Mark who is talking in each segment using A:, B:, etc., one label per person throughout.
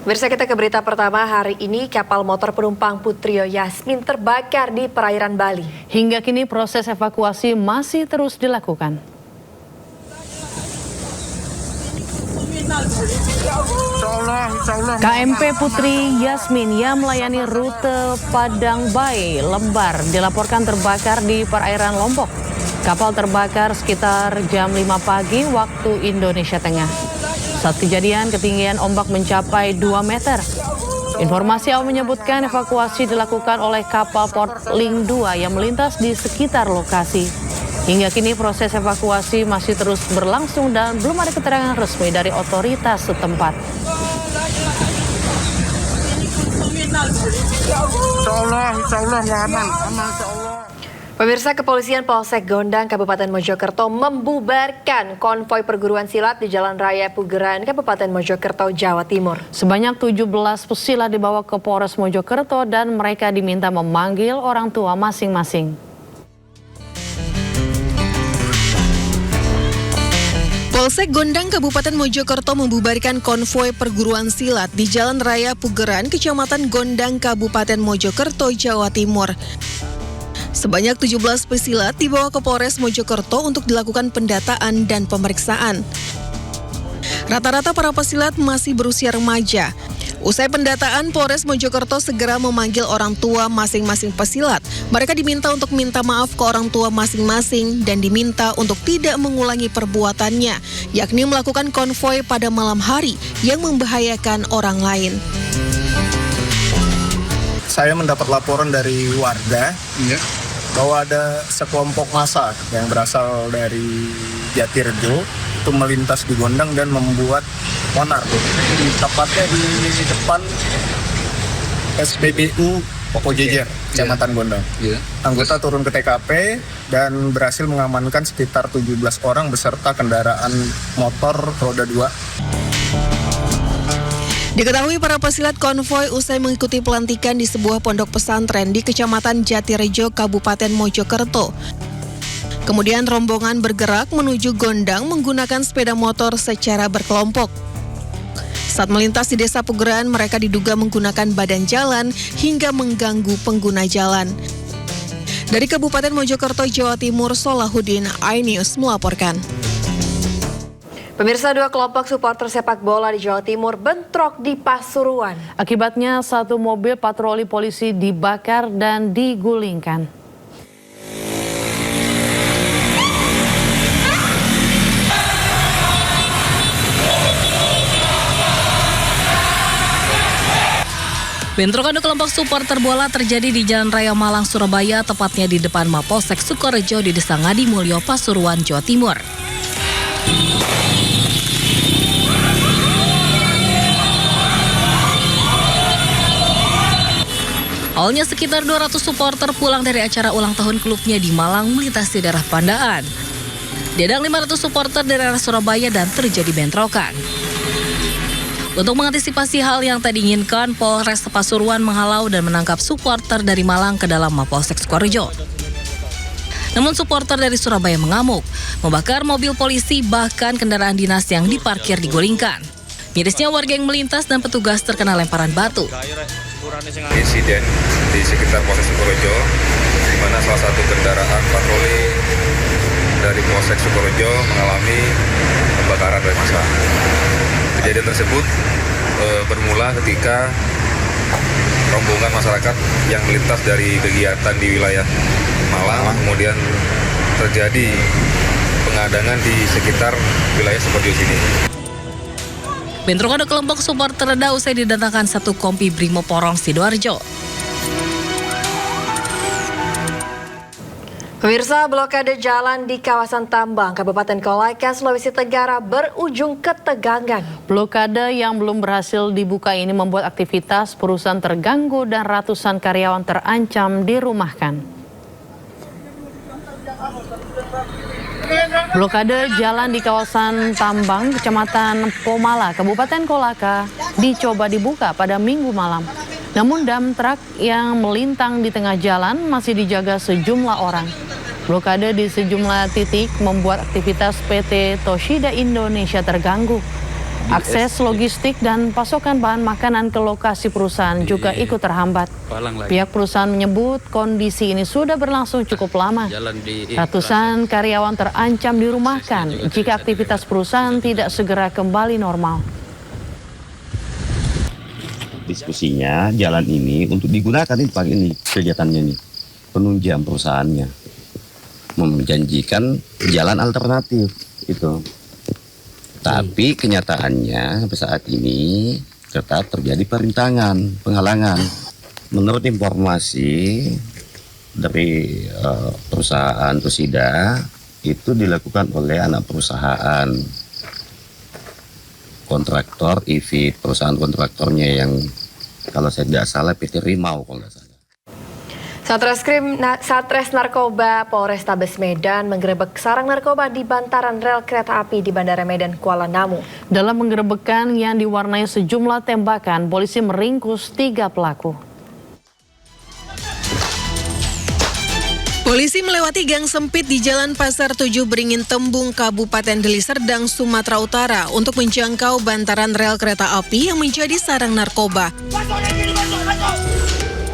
A: Pemirsa, kita ke berita pertama hari ini. Kapal motor penumpang Putrio Yasmin terbakar di perairan Bali.
B: Hingga kini proses evakuasi masih terus dilakukan. KMP Putri Yasmin yang melayani rute Padang Bae, Lembar dilaporkan terbakar di perairan Lombok. Kapal terbakar sekitar jam 5 pagi waktu Indonesia Tengah. Saat kejadian, ketinggian ombak mencapai 2 meter. Informasi awal menyebutkan evakuasi dilakukan oleh kapal Port Link 2 yang melintas di sekitar lokasi. Hingga kini proses evakuasi masih terus berlangsung dan belum ada keterangan resmi dari otoritas setempat.
C: Insya Allah aman, insya Allah.
A: Pemirsa, Kepolisian Polsek Gondang, Kabupaten Mojokerto membubarkan konvoi perguruan silat di Jalan Raya Pugeran, Kabupaten Mojokerto, Jawa Timur.
B: Sebanyak 17 pesilat dibawa ke Polres Mojokerto dan mereka diminta memanggil orang tua masing-masing.
D: Polsek Gondang, Kabupaten Mojokerto membubarkan konvoi perguruan silat di Jalan Raya Pugeran, Kecamatan Gondang, Kabupaten Mojokerto, Jawa Timur. Sebanyak 17 pesilat dibawa ke Polres Mojokerto untuk dilakukan pendataan dan pemeriksaan. Rata-rata para pesilat masih berusia remaja. Usai pendataan, Polres Mojokerto segera memanggil orang tua masing-masing pesilat. Mereka diminta untuk minta maaf ke orang tua masing-masing dan diminta untuk tidak mengulangi perbuatannya, yakni melakukan konvoi pada malam hari yang membahayakan orang lain.
C: Saya mendapat laporan dari warga bahwa ada sekelompok massa yang berasal dari Jatirejo itu melintas di Gondang dan membuat onar. Tepatnya di depan SPBU Poko Jejer, Kecamatan Gondang. Anggota turun ke TKP dan berhasil mengamankan sekitar 17 orang beserta kendaraan motor roda 2.
D: Diketahui para pesilat konvoi usai mengikuti pelantikan di sebuah pondok pesantren di Kecamatan Jatirejo, Kabupaten Mojokerto. Kemudian rombongan bergerak menuju Gondang menggunakan sepeda motor secara berkelompok. Saat melintas di Desa Pugeran, mereka diduga menggunakan badan jalan hingga mengganggu pengguna jalan. Dari Kabupaten Mojokerto, Jawa Timur, Solahuddin, iNews melaporkan.
A: Pemirsa, 2 kelompok supporter sepak bola di Jawa Timur bentrok di Pasuruan.
B: Akibatnya satu mobil patroli polisi dibakar dan digulingkan.
E: Bentrokan kelompok supporter bola terjadi di Jalan Raya Malang, Surabaya, tepatnya di depan Mapolsek Sukorejo di Desa Ngadimulyo, Pasuruan, Jawa Timur. Awalnya sekitar 200 supporter pulang dari acara ulang tahun klubnya di Malang melintasi daerah Pandaan. Diadang 500 supporter dari arah Surabaya dan terjadi bentrokan. Untuk mengantisipasi hal yang tak diinginkan, Polres Pasuruan menghalau dan menangkap supporter dari Malang ke dalam Mapolsek Sukorejo. Namun supporter dari Surabaya mengamuk, membakar mobil polisi bahkan kendaraan dinas yang diparkir digulingkan. Mirisnya warga yang melintas dan petugas terkena lemparan batu.
F: Insiden di sekitar Polsek Sukorejo, di mana salah satu kendaraan patroli dari Polsek Sukorejo mengalami pembakaran oleh massa. Kejadian tersebut bermula ketika rombongan masyarakat yang melintas dari kegiatan di wilayah Malang, kemudian terjadi pengadangan di sekitar wilayah Sukorejo sini.
E: Bentrokan kelompok supporter reda usai didatangkan satu kompi Brimob Porong Sidoarjo.
A: Pemirsa, blokade jalan di kawasan Tambang, Kabupaten Kolaka, Sulawesi Tenggara berujung ketegangan.
B: Blokade yang belum berhasil dibuka ini membuat aktivitas perusahaan terganggu dan ratusan karyawan terancam dirumahkan. Blokade jalan di kawasan Tambang, Kecamatan Pomala, Kabupaten Kolaka dicoba dibuka pada Minggu malam. Namun dam truk yang melintang di tengah jalan masih dijaga sejumlah orang. Blokade di sejumlah titik membuat aktivitas PT Toshida Indonesia terganggu. Akses logistik dan pasokan bahan makanan ke lokasi perusahaan juga ikut terhambat. Pihak perusahaan menyebut kondisi ini sudah berlangsung cukup lama. Ratusan karyawan terancam dirumahkan jika aktivitas perusahaan tidak segera kembali normal.
G: Diskusinya jalan ini untuk digunakan ini pagi ini kegiatannya ini penunjang perusahaannya menjanjikan jalan alternatif itu. Tapi kenyataannya saat ini tetap terjadi perintangan, penghalangan. Menurut informasi dari perusahaan Tosida itu dilakukan oleh anak perusahaan kontraktor EV, perusahaan kontraktornya yang kalau saya tidak salah PT Rimau kalau nggak salah.
A: Satres Narkoba Polrestabes Medan menggerebek sarang narkoba di bantaran rel kereta api di Bandara Medan Kuala Namu.
B: Dalam penggerebekan yang diwarnai sejumlah tembakan, polisi meringkus 3 pelaku.
D: Polisi melewati gang sempit di Jalan Pasar 7 Beringin Tembung, Kabupaten Deli Serdang, Sumatera Utara untuk menjangkau bantaran rel kereta api yang menjadi sarang narkoba.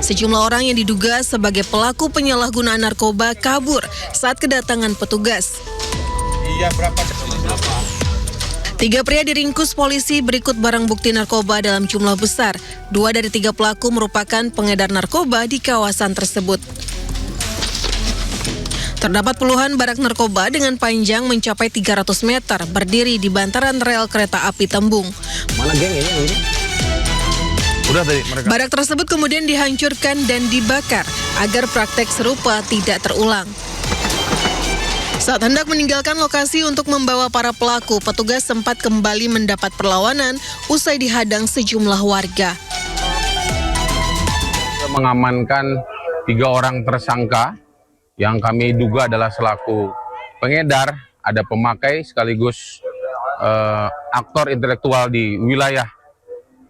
D: Sejumlah orang yang diduga sebagai pelaku penyalahgunaan narkoba kabur saat kedatangan petugas. 3 pria diringkus polisi berikut barang bukti narkoba dalam jumlah besar. 2 dari 3 pelaku merupakan pengedar narkoba di kawasan tersebut. Terdapat puluhan barak narkoba dengan panjang mencapai 300 meter berdiri di bantaran rel kereta api Tembung.
G: Mana geng ini?
D: Barak tersebut kemudian dihancurkan dan dibakar agar praktek serupa tidak terulang. Saat hendak meninggalkan lokasi untuk membawa para pelaku, petugas sempat kembali mendapat perlawanan usai dihadang sejumlah warga.
H: Mengamankan 3 orang tersangka yang kami duga adalah selaku pengedar, ada pemakai sekaligus aktor intelektual di wilayah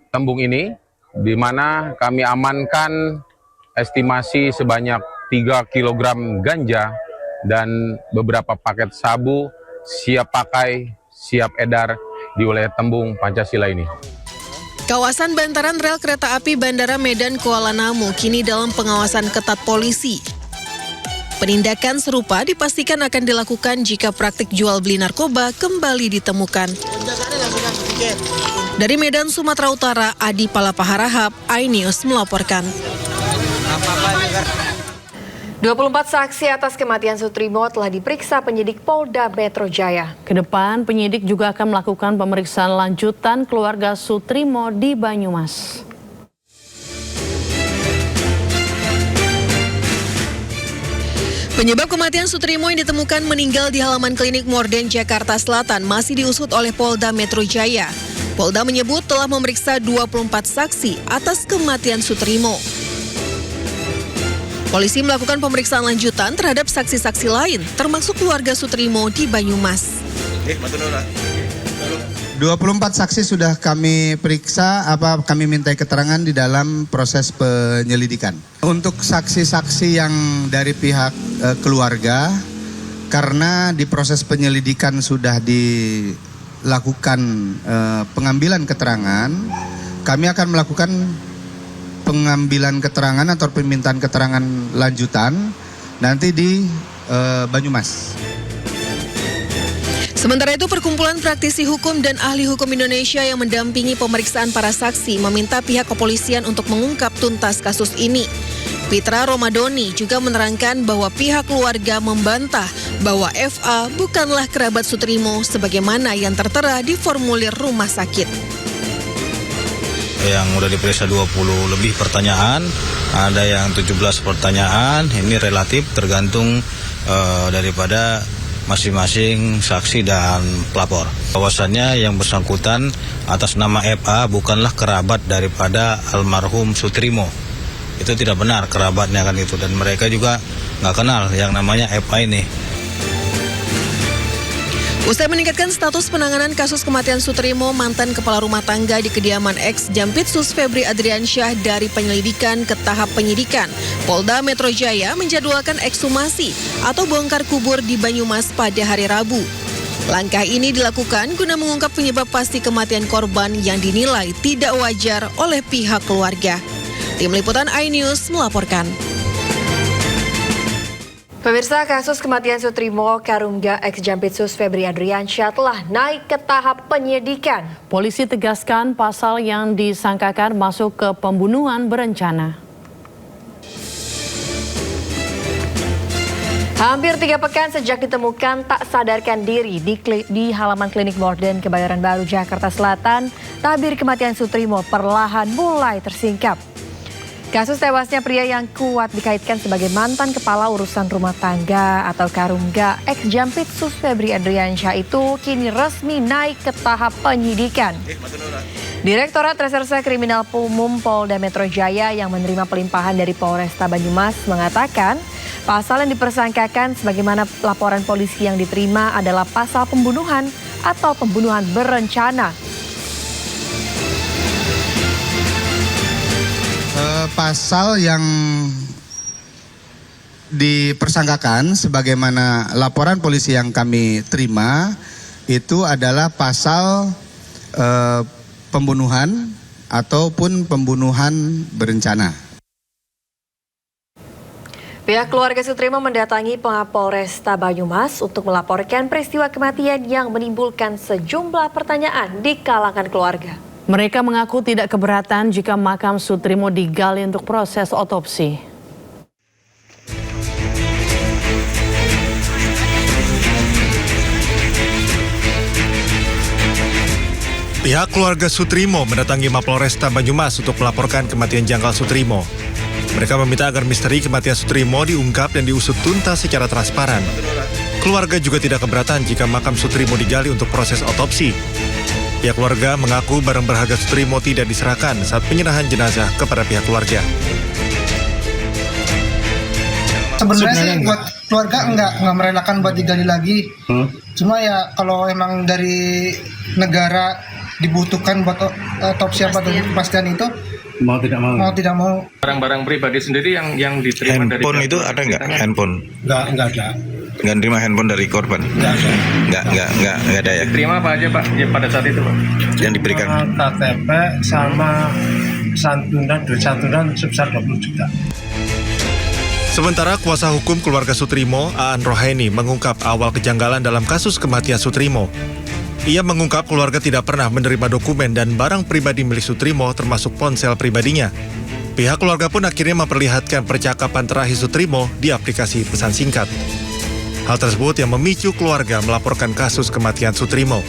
H: Tembung ini, di mana kami amankan estimasi sebanyak 3 kg ganja dan beberapa paket sabu siap pakai, siap edar di wilayah Tembung Pancasila ini.
D: Kawasan bantaran rel kereta api Bandara Medan Kuala Namu kini dalam pengawasan ketat polisi. Penindakan serupa dipastikan akan dilakukan jika praktik jual beli narkoba kembali ditemukan. Dari Medan, Sumatera Utara, Adi Palapaharahap, iNews melaporkan.
A: 24 saksi atas kematian Sutrimo telah diperiksa penyidik Polda Metro Jaya.
B: Kedepan, penyidik juga akan melakukan pemeriksaan lanjutan keluarga Sutrimo di Banyumas.
D: Penyebab kematian Sutrimo yang ditemukan meninggal di halaman klinik Morden, Jakarta Selatan masih diusut oleh Polda Metro Jaya. Polda menyebut telah memeriksa 24 saksi atas kematian Sutrimo. Polisi melakukan pemeriksaan lanjutan terhadap saksi-saksi lain, termasuk keluarga Sutrimo di Banyumas.
I: 24 saksi sudah kami periksa, kami mintai keterangan di dalam proses penyelidikan. Untuk saksi-saksi yang dari pihak keluarga, karena di proses penyelidikan sudah dilakukan pengambilan keterangan, kami akan melakukan pengambilan keterangan atau permintaan keterangan lanjutan nanti di Banyumas.
D: Sementara itu, Perkumpulan Praktisi Hukum dan Ahli Hukum Indonesia yang mendampingi pemeriksaan para saksi meminta pihak kepolisian untuk mengungkap tuntas kasus ini. Pitra Romadoni juga menerangkan bahwa pihak keluarga membantah bahwa FA bukanlah kerabat Sutrimo sebagaimana yang tertera di formulir rumah sakit.
J: Yang udah diperiksa 20 lebih pertanyaan, ada yang 17 pertanyaan, ini relatif tergantung daripada masing-masing saksi dan pelapor. Bahwasannya yang bersangkutan atas nama FA bukanlah kerabat daripada almarhum Sutrimo. Itu tidak benar kerabatnya kan itu, dan mereka juga nggak kenal yang namanya FA ini.
D: Usai meningkatkan status penanganan kasus kematian Sutrimo, mantan kepala rumah tangga di kediaman ex Jampitsus Febri Adriansyah dari penyelidikan ke tahap penyidikan, Polda Metro Jaya menjadwalkan ekshumasi atau bongkar kubur di Banyumas pada hari Rabu. Langkah ini dilakukan guna mengungkap penyebab pasti kematian korban yang dinilai tidak wajar oleh pihak keluarga. Tim Liputan iNews melaporkan.
A: Pemirsa, kasus kematian Sutrimo Karungga ex Jampitsus Febri Adriansyah telah naik ke tahap penyidikan.
B: Polisi tegaskan pasal yang disangkakan masuk ke pembunuhan berencana.
A: Hampir 3 pekan sejak ditemukan tak sadarkan diri di halaman klinik Morden Kebayoran Baru, Jakarta Selatan, tabir kematian Sutrimo perlahan mulai tersingkap. Kasus tewasnya pria yang kuat dikaitkan sebagai mantan kepala urusan rumah tangga atau Karungga ex Jampitsus Febri Adriansyah itu kini resmi naik ke tahap penyidikan. Direktorat Reserse Kriminal Umum Polda Metro Jaya yang menerima pelimpahan dari Polresta Banyumas mengatakan pasal yang dipersangkakan sebagaimana laporan polisi yang diterima adalah pasal pembunuhan atau pembunuhan berencana.
I: Pasal yang dipersangkakan sebagaimana laporan polisi yang kami terima itu adalah pasal pembunuhan ataupun pembunuhan berencana.
A: Pihak keluarga Sutrimo mendatangi Polresta Banyumas untuk melaporkan peristiwa kematian yang menimbulkan sejumlah pertanyaan di kalangan keluarga.
B: Mereka mengaku tidak keberatan jika makam Sutrimo digali untuk proses otopsi.
K: Pihak keluarga Sutrimo mendatangi Mapolresta Banyumas untuk melaporkan kematian janggal Sutrimo. Mereka meminta agar misteri kematian Sutrimo diungkap dan diusut tuntas secara transparan. Keluarga juga tidak keberatan jika makam Sutrimo digali untuk proses otopsi. Pihak keluarga mengaku barang berharga Sutrimo tidak diserahkan saat penyerahan jenazah kepada pihak keluarga.
L: Sebenarnya sih buat keluarga enggak merelakan buat digali lagi. Cuma ya kalau emang dari negara dibutuhkan buat otopsi atau kepastian itu mau tidak mau.
M: Barang-barang pribadi sendiri yang diterima dari
J: handphone itu ada nggak? Handphone?
L: Enggak ada.
J: Nggak terima handphone dari korban? Nggak ada ya?
M: Terima apa aja Pak ya, pada saat itu Pak?
J: Yang diberikan?
L: KTP sama santunan sebesar 20 juta.
K: Sementara kuasa hukum keluarga Sutrimo, Aan Rohaini, mengungkap awal kejanggalan dalam kasus kematian Sutrimo. Ia mengungkap keluarga tidak pernah menerima dokumen dan barang pribadi milik Sutrimo termasuk ponsel pribadinya. Pihak keluarga pun akhirnya memperlihatkan percakapan terakhir Sutrimo di aplikasi pesan singkat. Hal tersebut yang memicu keluarga melaporkan kasus kematian Sutrimo.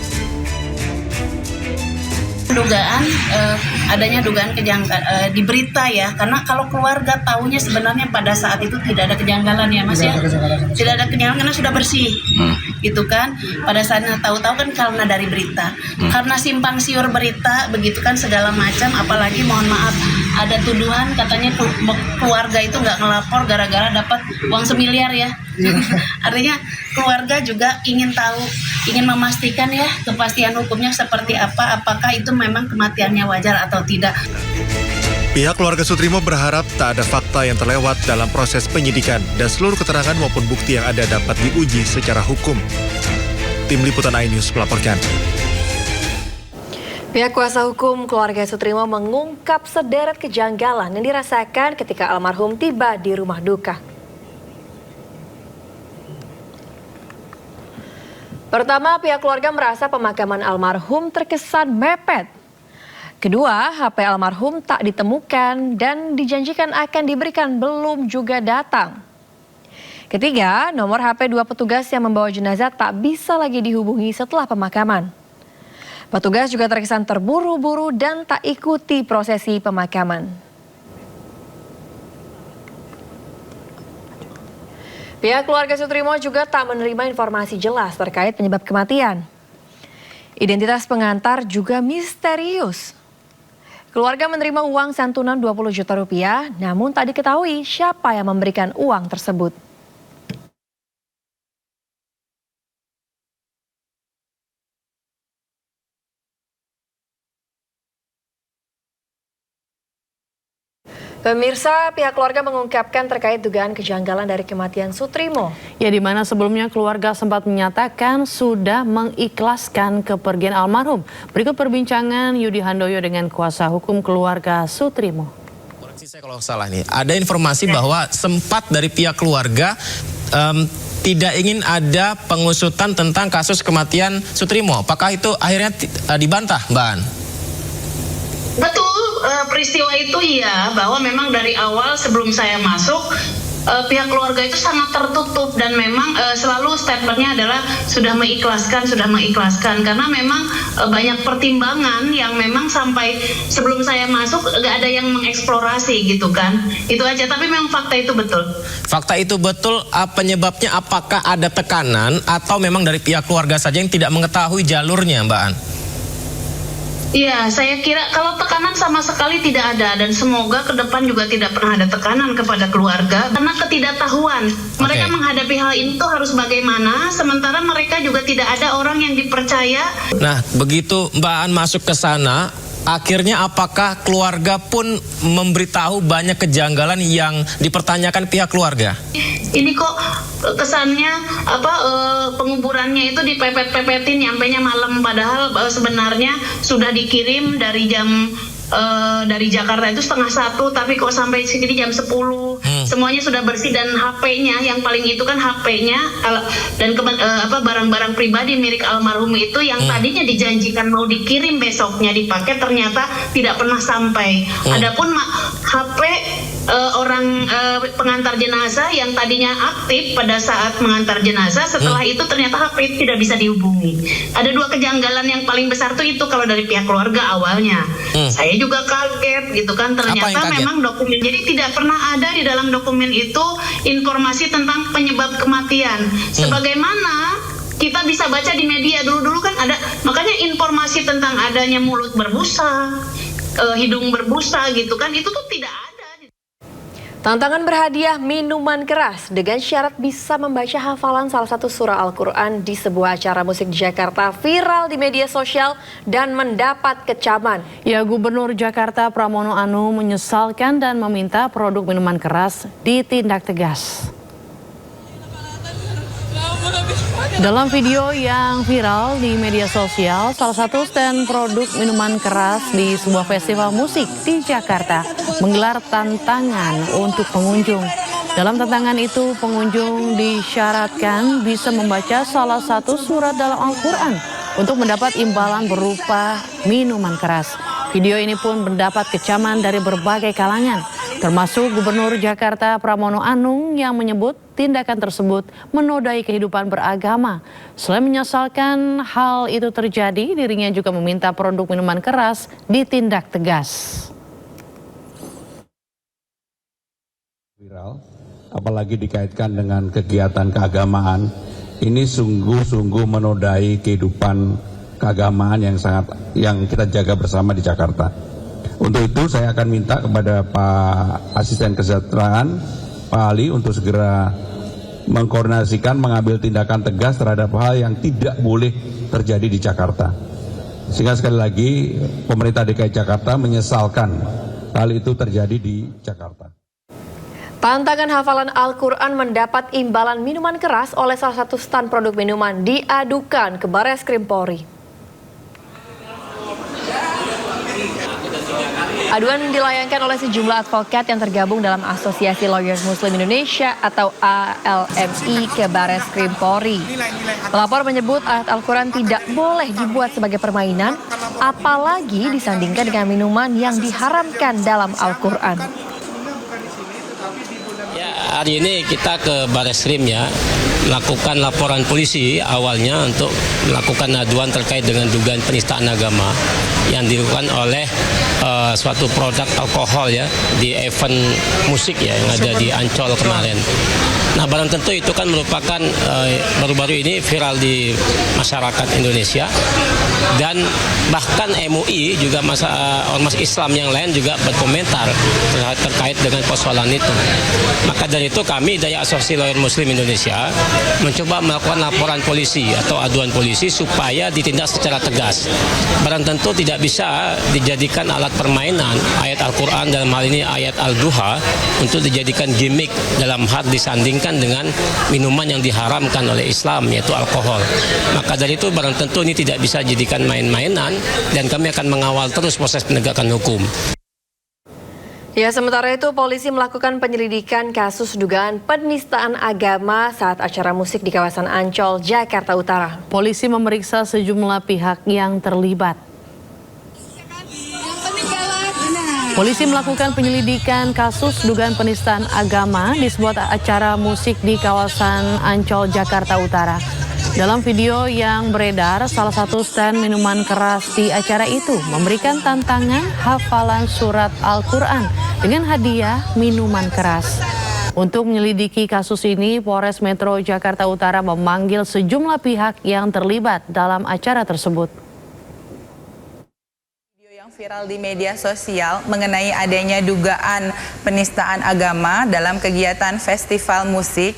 N: Adanya dugaan kejanggalan di berita ya, karena kalau keluarga tahunya sebenarnya pada saat itu tidak ada kejanggalan ya Mas ya, tidak ada kejanggalan karena sudah bersih, gitu kan. Pada saatnya tahu-tahu kan karena dari berita, karena simpang siur berita begitu kan segala macam, apalagi mohon maaf ada tuduhan katanya keluarga itu nggak ngelapor gara-gara dapat uang semiliar ya. Artinya keluarga juga ingin tahu, ingin memastikan ya kepastian hukumnya seperti apa, apakah itu memang kematiannya wajar atau tidak.
K: Pihak keluarga Sutrimo berharap tak ada fakta yang terlewat dalam proses penyidikan dan seluruh keterangan maupun bukti yang ada dapat diuji secara hukum. Tim Liputan iNews melaporkan.
A: Pihak kuasa hukum keluarga Sutrimo mengungkap sederet kejanggalan yang dirasakan ketika almarhum tiba di rumah duka. Pertama, pihak keluarga merasa pemakaman almarhum terkesan mepet. Kedua, HP almarhum tak ditemukan dan dijanjikan akan diberikan belum juga datang. Ketiga, nomor HP 2 petugas yang membawa jenazah tak bisa lagi dihubungi setelah pemakaman. Petugas juga terkesan terburu-buru dan tak ikuti prosesi pemakaman. Pihak keluarga Sutrimo juga tak menerima informasi jelas terkait penyebab kematian. Identitas pengantar juga misterius. Keluarga menerima uang santunan 20 juta rupiah, namun tak diketahui siapa yang memberikan uang tersebut. Pemirsa, pihak keluarga mengungkapkan terkait dugaan kejanggalan dari kematian Sutrimo.
B: Ya, di mana sebelumnya keluarga sempat menyatakan sudah mengikhlaskan kepergian almarhum. Berikut perbincangan Yudi Handoyo dengan kuasa hukum keluarga Sutrimo.
O: Koreksi saya kalau salah nih, ada informasi bahwa sempat dari pihak keluarga tidak ingin ada pengusutan tentang kasus kematian Sutrimo. Apakah itu akhirnya dibantah, Mbak An?
N: Betul, peristiwa itu ya, bahwa memang dari awal sebelum saya masuk, pihak keluarga itu sangat tertutup dan memang selalu statementnya adalah sudah mengikhlaskan karena memang banyak pertimbangan yang memang sampai sebelum saya masuk gak ada yang mengeksplorasi gitu kan, itu aja. Tapi memang fakta itu betul.
O: Fakta itu betul. Penyebabnya apakah ada tekanan atau memang dari pihak keluarga saja yang tidak mengetahui jalurnya, Mbak An?
N: Iya, saya kira kalau tekanan sama sekali tidak ada dan semoga ke depan juga tidak pernah ada tekanan kepada keluarga karena ketidaktahuan. Mereka menghadapi hal ini tuh harus bagaimana, sementara mereka juga tidak ada orang yang dipercaya.
O: Nah, begitu Mbak An masuk ke sana, akhirnya apakah keluarga pun memberitahu banyak kejanggalan yang dipertanyakan pihak keluarga?
N: Ini kok kesannya penguburannya itu dipepet-pepetin nyampenya malam, padahal sebenarnya sudah dikirim dari jam dari Jakarta itu 12:30, tapi kok sampai sini jam 10. Semuanya sudah bersih dan HP-nya yang paling itu kan HP-nya dan barang-barang pribadi milik almarhum itu yang tadinya dijanjikan mau dikirim besoknya dipakai ternyata tidak pernah sampai. Adapun HP orang pengantar jenazah yang tadinya aktif pada saat mengantar jenazah, setelah itu ternyata HP tidak bisa dihubungi. Ada dua kejanggalan yang paling besar tuh itu kalau dari pihak keluarga awalnya. Saya juga kaget gitu kan, ternyata memang dokumen, jadi tidak pernah ada di dalam dokumen itu informasi tentang penyebab kematian. Sebagaimana kita bisa baca di media dulu kan ada, makanya informasi tentang adanya mulut berbusa, hidung berbusa gitu kan, itu tuh tidak ada.
A: Tantangan berhadiah minuman keras dengan syarat bisa membaca hafalan salah satu surah Al-Quran di sebuah acara musik di Jakarta viral di media sosial dan mendapat kecaman.
B: Ya, Gubernur Jakarta Pramono Anung menyesalkan dan meminta produk minuman keras ditindak tegas. Dalam video yang viral di media sosial, salah satu stand produk minuman keras di sebuah festival musik di Jakarta menggelar tantangan untuk pengunjung. Dalam tantangan itu, pengunjung disyaratkan bisa membaca salah satu surat dalam Al-Quran untuk mendapat imbalan berupa minuman keras. Video ini pun mendapat kecaman dari berbagai kalangan, termasuk Gubernur Jakarta Pramono Anung yang menyebut tindakan tersebut menodai kehidupan beragama. Selain menyesalkan hal itu terjadi, dirinya juga meminta produk minuman keras ditindak tegas.
P: Viral, apalagi dikaitkan dengan kegiatan keagamaan, ini sungguh-sungguh menodai kehidupan keagamaan yang kita jaga bersama di Jakarta. Untuk itu saya akan minta kepada Pak Asisten Kesejahteraan, Pak Ali, untuk segera mengkoordinasikan, mengambil tindakan tegas terhadap hal yang tidak boleh terjadi di Jakarta. Sehingga sekali lagi pemerintah DKI Jakarta menyesalkan hal itu terjadi di Jakarta.
A: Tantangan hafalan Al-Quran mendapat imbalan minuman keras oleh salah satu stand produk minuman diadukan ke Barreskrim Polri. Aduan dilayangkan oleh sejumlah advokat yang tergabung dalam Asosiasi Lawyers Muslim Indonesia atau ALMI ke Barreskrim Polri. Pelapor menyebut ayat Al-Quran tidak boleh dibuat sebagai permainan, apalagi disandingkan dengan minuman yang diharamkan dalam Al-Quran.
Q: Ya, hari ini kita ke Barreskrim ya, melakukan laporan polisi awalnya untuk melakukan aduan terkait dengan dugaan penistaan agama yang dilakukan oleh suatu produk alkohol ya di event musik ya yang ada di Ancol kemarin. Nah, barang tentu itu kan merupakan baru-baru ini viral di masyarakat Indonesia dan bahkan MUI juga ormas Islam yang lain juga berkomentar terkait dengan persoalan itu. Maka dari itu kami dari Asosiasi Lawyer Muslim Indonesia mencoba melakukan laporan polisi atau aduan polisi supaya ditindak secara tegas. Barang tentu tidak bisa dijadikan alat membuat permainan ayat Al-Quran, dalam hal ini ayat Al-Duha, untuk dijadikan gimmick dalam hal disandingkan dengan minuman yang diharamkan oleh Islam, yaitu alkohol. Maka dari itu barang tentu ini tidak bisa dijadikan main-mainan, dan kami akan mengawal terus proses penegakan hukum.
A: Ya, sementara itu polisi melakukan penyelidikan kasus dugaan penistaan agama saat acara musik di kawasan Ancol, Jakarta Utara.
B: Polisi memeriksa sejumlah pihak yang terlibat. Polisi melakukan penyelidikan kasus dugaan penistaan agama di sebuah acara musik di kawasan Ancol, Jakarta Utara. Dalam video yang beredar, salah satu stand minuman keras di acara itu memberikan tantangan hafalan surat Al-Quran dengan hadiah minuman keras. Untuk menyelidiki kasus ini, Polres Metro Jakarta Utara memanggil sejumlah pihak yang terlibat dalam acara tersebut.
R: Video yang viral di media sosial mengenai adanya dugaan penistaan agama dalam kegiatan festival musik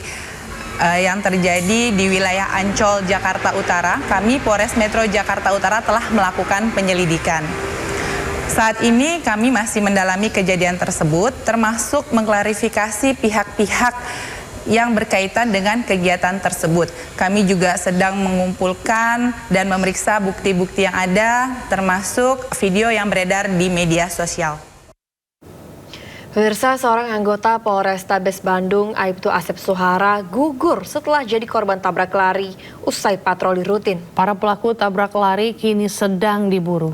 R: yang terjadi di wilayah Ancol, Jakarta Utara, kami Polres Metro Jakarta Utara telah melakukan penyelidikan. Saat ini kami masih mendalami kejadian tersebut, termasuk mengklarifikasi pihak-pihak yang berkaitan dengan kegiatan tersebut. Kami juga sedang mengumpulkan dan memeriksa bukti-bukti yang ada, termasuk video yang beredar di media sosial.
A: Pemirsa, seorang anggota Polrestabes Bandung, Aibtu Asep Suhara, gugur setelah jadi korban tabrak lari usai patroli rutin.
B: Para pelaku tabrak lari kini sedang diburu.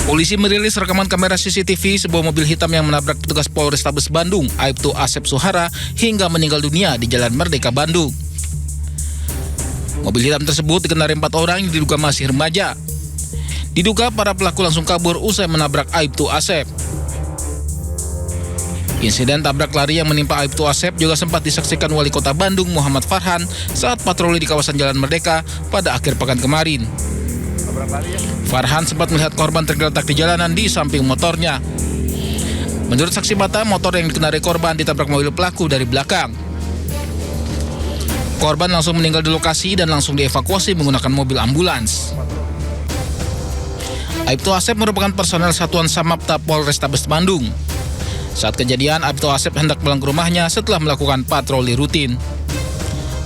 S: Polisi merilis rekaman kamera CCTV sebuah mobil hitam yang menabrak petugas Polrestabes Bandung, Aibtu Asep Suhara, hingga meninggal dunia di Jalan Merdeka, Bandung. Mobil hitam tersebut dikendarai 4 orang yang diduga masih remaja. Diduga para pelaku langsung kabur usai menabrak Aibtu Asep. Insiden tabrak lari yang menimpa Aibtu Asep juga sempat disaksikan Wali Kota Bandung Muhammad Farhan saat patroli di kawasan Jalan Merdeka pada akhir pekan kemarin. Farhan sempat melihat korban tergeletak di jalanan di samping motornya. Menurut saksi mata, motor yang dikendarai korban ditabrak mobil pelaku dari belakang. Korban langsung meninggal di lokasi dan langsung dievakuasi menggunakan mobil ambulans. Aibtu Asep merupakan personel Satuan Samapta Polrestabes Bandung. Saat kejadian, Aibtu Asep hendak pulang ke rumahnya setelah melakukan patroli rutin.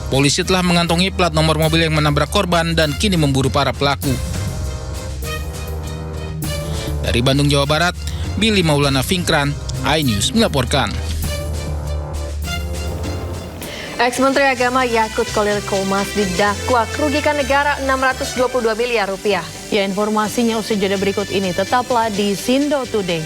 S: Polisi telah mengantongi plat nomor mobil yang menabrak korban dan kini memburu para pelaku. Dari Bandung, Jawa Barat, Billy Maulana Finkran, iNews melaporkan.
A: Ex-Menteri Agama Yakut Khalil Qomas didakwa kerugikan negara 622 miliar rupiah.
B: Ya, informasinya usai jeda berikut ini. Tetaplah di Sindo Today.